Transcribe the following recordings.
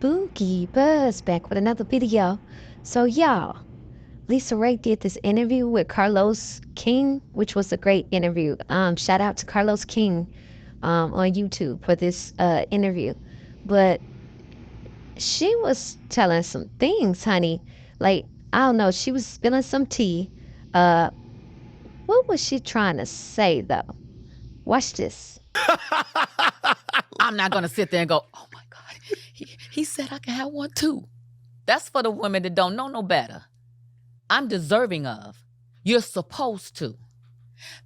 Spooky Buzz back with another video. So y'all, Lisa Raye did this interview with Carlos King, which was a great interview. Shout out to Carlos King on YouTube for this interview. But she was telling some things, honey. Like, I don't know, she was spilling some tea. Uh, what was she trying to say though? Watch this. I'm not gonna sit there and go, oh my God, he said I can have one too. That's for the women that don't know no better. I'm deserving of. You're supposed to.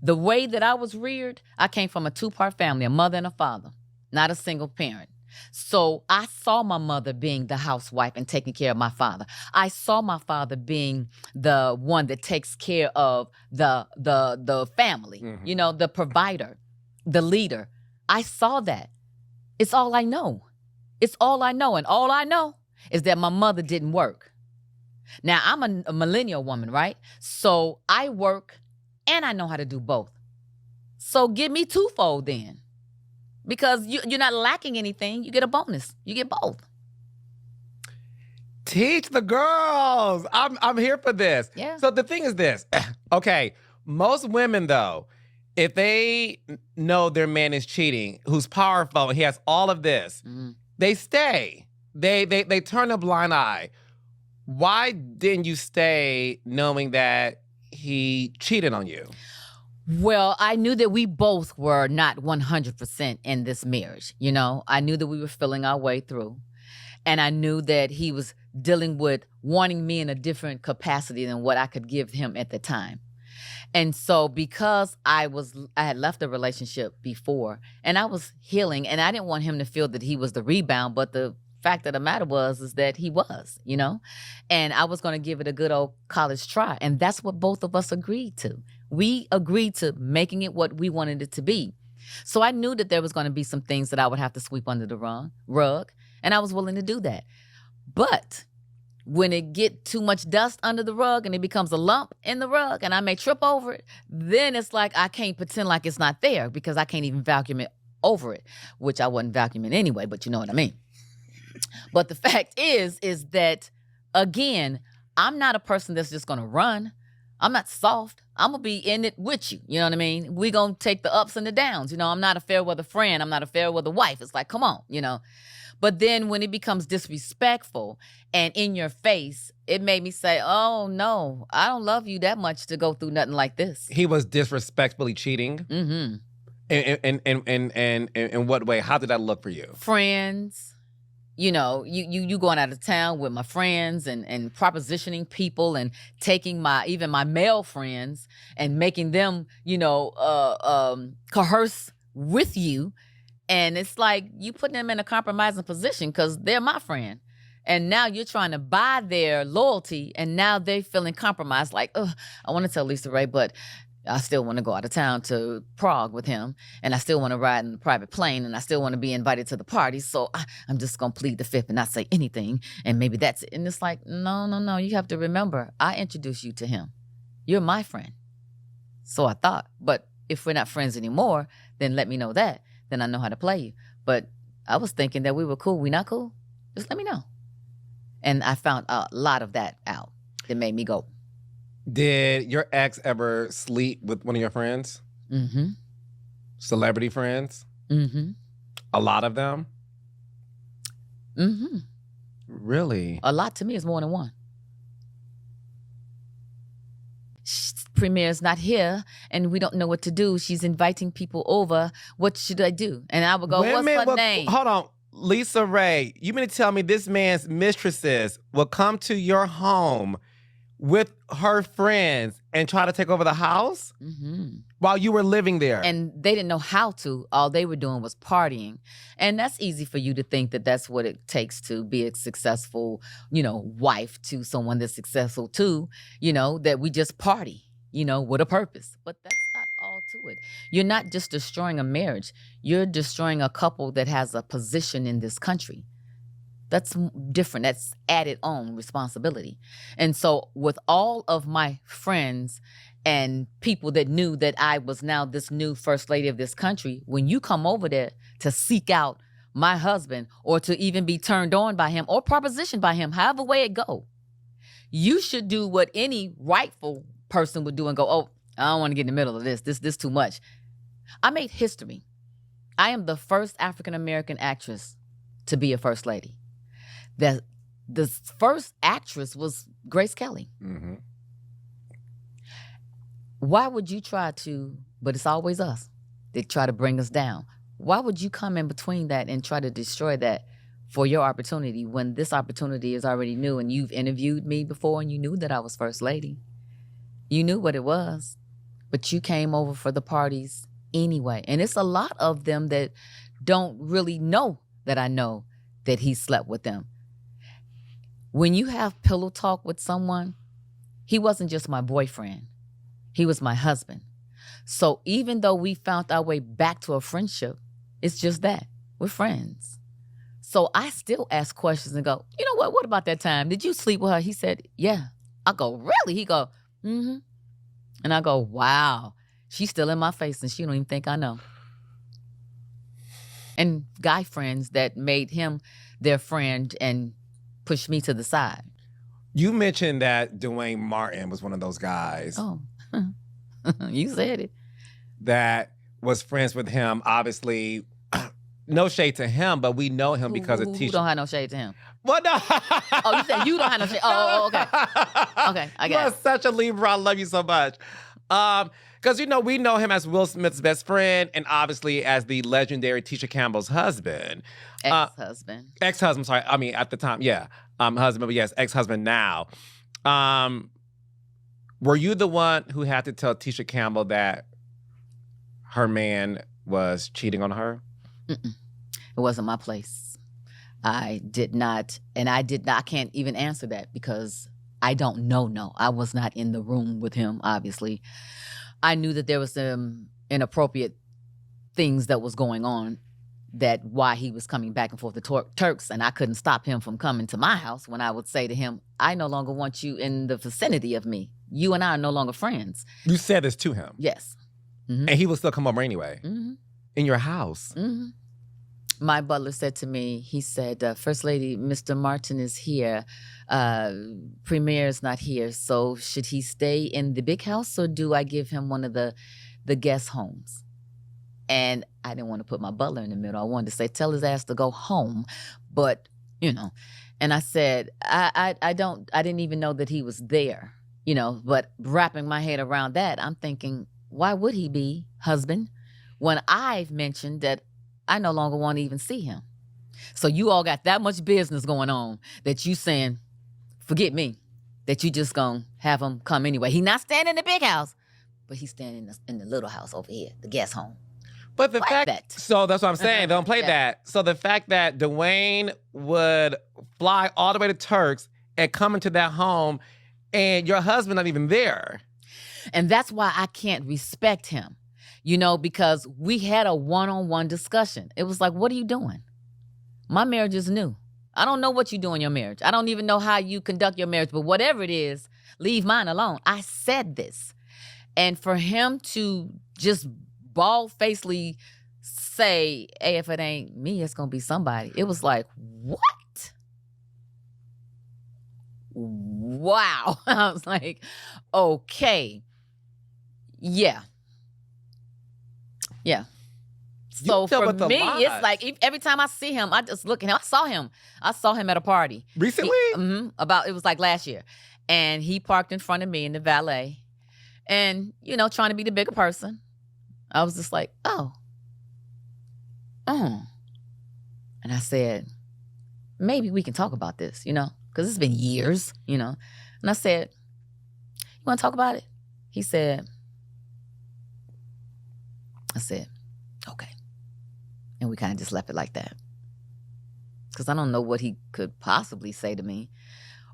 The way that I was reared, I came from a two-part family, a mother and a father, not a single parent. So I saw my mother being the housewife and taking care of my father. I saw my father being the one that takes care of the family, you know, the provider, the leader. I saw that. It's all I know. It's all I know. And all I know is that my mother didn't work. Now, I'm a millennial woman, right? So I work and I know how to do both. So give me twofold then. Because you're not lacking anything. You get a bonus. You get both. Teach the girls. I'm here for this. Yeah. So the thing is this. Okay, most women though, if they know their man is cheating, who's powerful, and he has all of this, they stay. They turn a blind eye. Why didn't you stay knowing that he cheated on you? Well, I knew that we both were not 100% in this marriage. You know, I knew that we were feeling our way through. And I knew that he was dealing with wanting me in a different capacity than what I could give him at the time. And so because I had left a relationship before and I was healing and I didn't want him to feel that he was the rebound, but the fact of the matter is that he was, you know, and I was going to give it a good old college try. And that's what both of us agreed to. We agreed to making it what we wanted it to be. So I knew that there was going to be some things that I would have to sweep under the rug, and I was willing to do that. But when it get too much dust under the rug and it becomes a lump in the rug and I may trip over it, then it's like I can't pretend like it's not there because I can't even vacuum it over it, which I wasn't vacuuming anyway, but you know what I mean. But the fact is that, again, I'm not a person that's just going to run. I'm not soft. I'm going to be in it with you. You know what I mean? We're going to take the ups and the downs. You know, I'm not a fair weather friend. I'm not a fair weather wife. It's like, come on, you know. But then when it becomes disrespectful and in your face, it made me say, oh, no, I don't love you that much to go through nothing like this. He was disrespectfully cheating? Mm-hmm. In what way? How did that look for you? Friends. You know, you going out of town with my friends and propositioning people and taking even my male friends and making them, you know, coerce with you. And it's like you putting them in a compromising position because they're my friend. And now you're trying to buy their loyalty and now they're feeling compromised. Like, oh, I want to tell Lisa Raye, but I still want to go out of town to Prague with him, and I still want to ride in the private plane, and I still want to be invited to the party, so I'm just going to plead the fifth and not say anything, and maybe that's it. And it's like, no, you have to remember, I introduced you to him. You're my friend. So I thought, but if we're not friends anymore, then let me know that. Then I know how to play you. But I was thinking that we were cool. We not cool? Just let me know. And I found a lot of that out that made me go, did your ex ever sleep with one of your friends? Mm-hmm. Celebrity friends? Mm-hmm. A lot of them? Mm-hmm. Really? A lot to me is more than one. Premier's not here, and we don't know what to do. She's inviting people over. What should I do? And I would go, what's her name? Hold on. Lisa Raye, you mean to tell me this man's mistresses will come to your home with her friends and try to take over the house while you were living there? And they didn't know how to. All they were doing was partying. And that's easy for you to think that that's what it takes to be a successful, you know, wife to someone that's successful too, you know, that we just party, you know, with a purpose. But that's not all to it. You're not just destroying a marriage. You're destroying a couple that has a position in this country. That's different. That's added on responsibility. And so with all of my friends and people that knew that I was now this new first lady of this country, when you come over there to seek out my husband or to even be turned on by him or propositioned by him, however way it go, you should do what any rightful person would do and go, oh, I don't want to get in the middle of this. This too much. I made history. I am the first African-American actress to be a first lady. The first actress was Grace Kelly. Mm-hmm. Why would you try to, but it's always us, they try to bring us down. Why would you come in between that and try to destroy that for your opportunity when this opportunity is already new and you've interviewed me before and you knew that I was first lady? You knew what it was, but you came over for the parties anyway. And it's a lot of them that don't really know that I know that he slept with them. When you have pillow talk with someone, he wasn't just my boyfriend. He was my husband. So even though we found our way back to a friendship, it's just that. We're friends. So I still ask questions and go, you know what? What about that time? Did you sleep with her? He said, yeah. I go, really? He go, mm-hmm. And I go, wow. She's still in my face and she don't even think I know. And guy friends that made him their friend and pushed me to the side. You mentioned that Dwayne Martin was one of those guys. Oh, you said it. That was friends with him. Obviously, no shade to him, but we know him because of Tisha. Who don't have no shade to him? What? No. Oh, you said you don't have no shade. Oh, okay. Okay, I You got are it. such a Libra. I love you so much. Because, we know him as Will Smith's best friend and obviously as the legendary Tisha Campbell's husband. Ex-husband. Ex-husband, sorry. I mean, at the time, yeah. Husband, but yes, ex-husband now. Were you the one who had to tell Tisha Campbell that her man was cheating on her? Mm-mm. It wasn't my place. I did not, and I can't even answer that because I don't know. No, I was not in the room with him, obviously. I knew that there was some inappropriate things that was going on, that why he was coming back and forth to Turks, and I couldn't stop him from coming to my house when I would say to him, I no longer want you in the vicinity of me. You and I are no longer friends. You said this to him? Yes. Mm-hmm. And he would still come over anyway? Mm-hmm. In your house? Mm-hmm. My butler said to me, he said, First Lady, Mr. Martin is here. Premier is not here. So should he stay in the big house or do I give him one of the guest homes? And I didn't want to put my butler in the middle. I wanted to say, tell his ass to go home. But, and I said, I didn't even know that he was there, but wrapping my head around that, I'm thinking, why would he be husband when I've mentioned that I no longer want to even see him? So you all got that much business going on that you saying, forget me, that you just gonna have him come anyway. He not staying in the big house, but he's staying in the little house over here, the guest home. But the Like fact that. So that's what I'm saying. They don't play Yeah. that. So the fact that Dwayne would fly all the way to Turks and come into that home and your husband not even there. And that's why I can't respect him, because we had a one-on-one discussion. It was like, what are you doing? My marriage is new. I don't know what you do in your marriage. I don't even know how you conduct your marriage, but whatever it is, leave mine alone. I said this. And for him to just bald-facedly say, hey, if it ain't me, it's going to be somebody. It was like, what? Wow. I was like, okay. Yeah. Yeah. So You dealt for with a me, lot. it's like every time I see him, I just look at him. I saw him at a party. Recently? It was like last year. And he parked in front of me in the valet. And, trying to be the bigger person. I was just like, oh. And I said, maybe we can talk about this, because it's been years, And I said, you want to talk about it? He said, I said, okay. And we kind of just left it like that. Because I don't know what he could possibly say to me.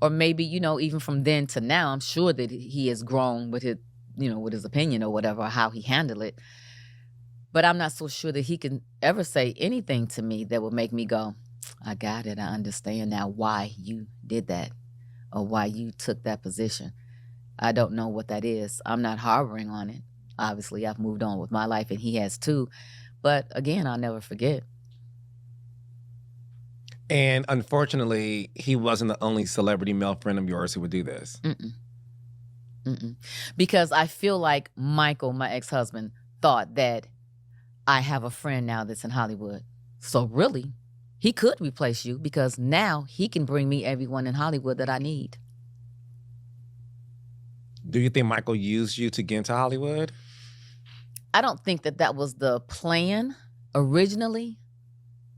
Or maybe, even from then to now, I'm sure that he has grown with his, with his opinion or whatever, or how he handled it. But I'm not so sure that he can ever say anything to me that would make me go, I got it. I understand now why you did that or why you took that position. I don't know what that is. I'm not harboring on it. Obviously, I've moved on with my life and he has too. But again, I'll never forget. And unfortunately, he wasn't the only celebrity male friend of yours who would do this. Because I feel like Michael, my ex-husband, thought that I have a friend now that's in Hollywood. So really, he could replace you because now he can bring me everyone in Hollywood that I need. Do you think Michael used you to get into Hollywood? I don't think that was the plan originally,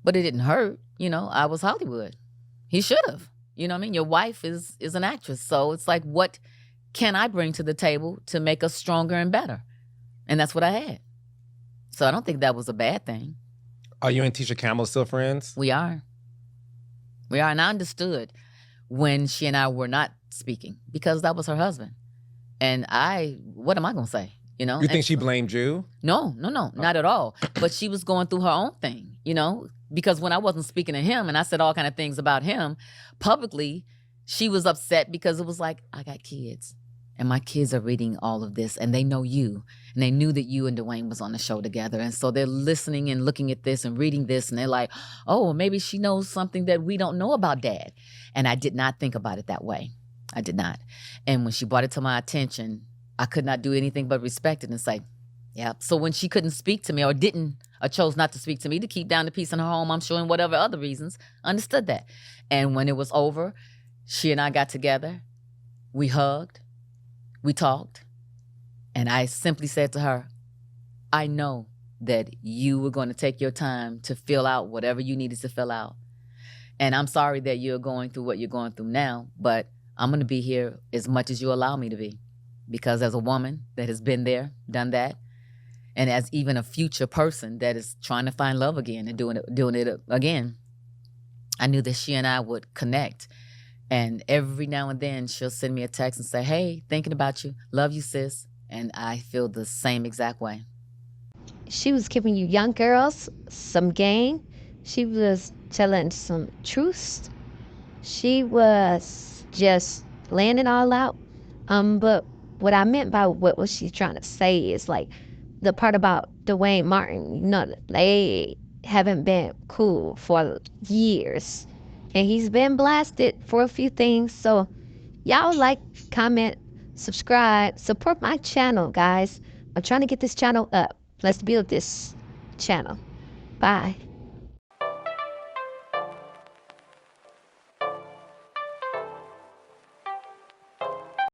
but it didn't hurt. I was Hollywood. He should have. You know what I mean? Your wife is an actress. So it's like, what can I bring to the table to make us stronger and better? And that's what I had. So I don't think that was a bad thing. Are you and Tisha Campbell still friends? We are. And I understood when she and I were not speaking because that was her husband. And what am I going to say? You think she blamed you? No, not at all. But she was going through her own thing, because when I wasn't speaking to him and I said all kind of things about him publicly, she was upset because it was like, I got kids and my kids are reading all of this and they know you and they knew that you and Dwayne was on the show together. And so they're listening and looking at this and reading this and they're like, oh, maybe she knows something that we don't know about Dad. And I did not think about it that way. I did not. And when she brought it to my attention, I could not do anything but respect it and say, yeah. So when she couldn't speak to me or chose not to speak to me to keep down the peace in her home, I'm sure in whatever other reasons, understood that. And when it was over, she and I got together, we hugged, we talked, and I simply said to her, I know that you were going to take your time to fill out whatever you needed to fill out. And I'm sorry that you're going through what you're going through now, but I'm going to be here as much as you allow me to be. Because as a woman that has been there, done that, and as even a future person that is trying to find love again and doing it again, I knew that she and I would connect. And every now and then she'll send me a text and say, hey, thinking about you, love you, sis. And I feel the same exact way. She was giving you young girls some game. She was telling some truths. She was just laying it all out. But what I meant by what was she trying to say is like the part about Dwayne Martin, they haven't been cool for years. And he's been blasted for a few things. So y'all like, comment, subscribe, support my channel, guys. I'm trying to get this channel up. Let's build this channel. Bye.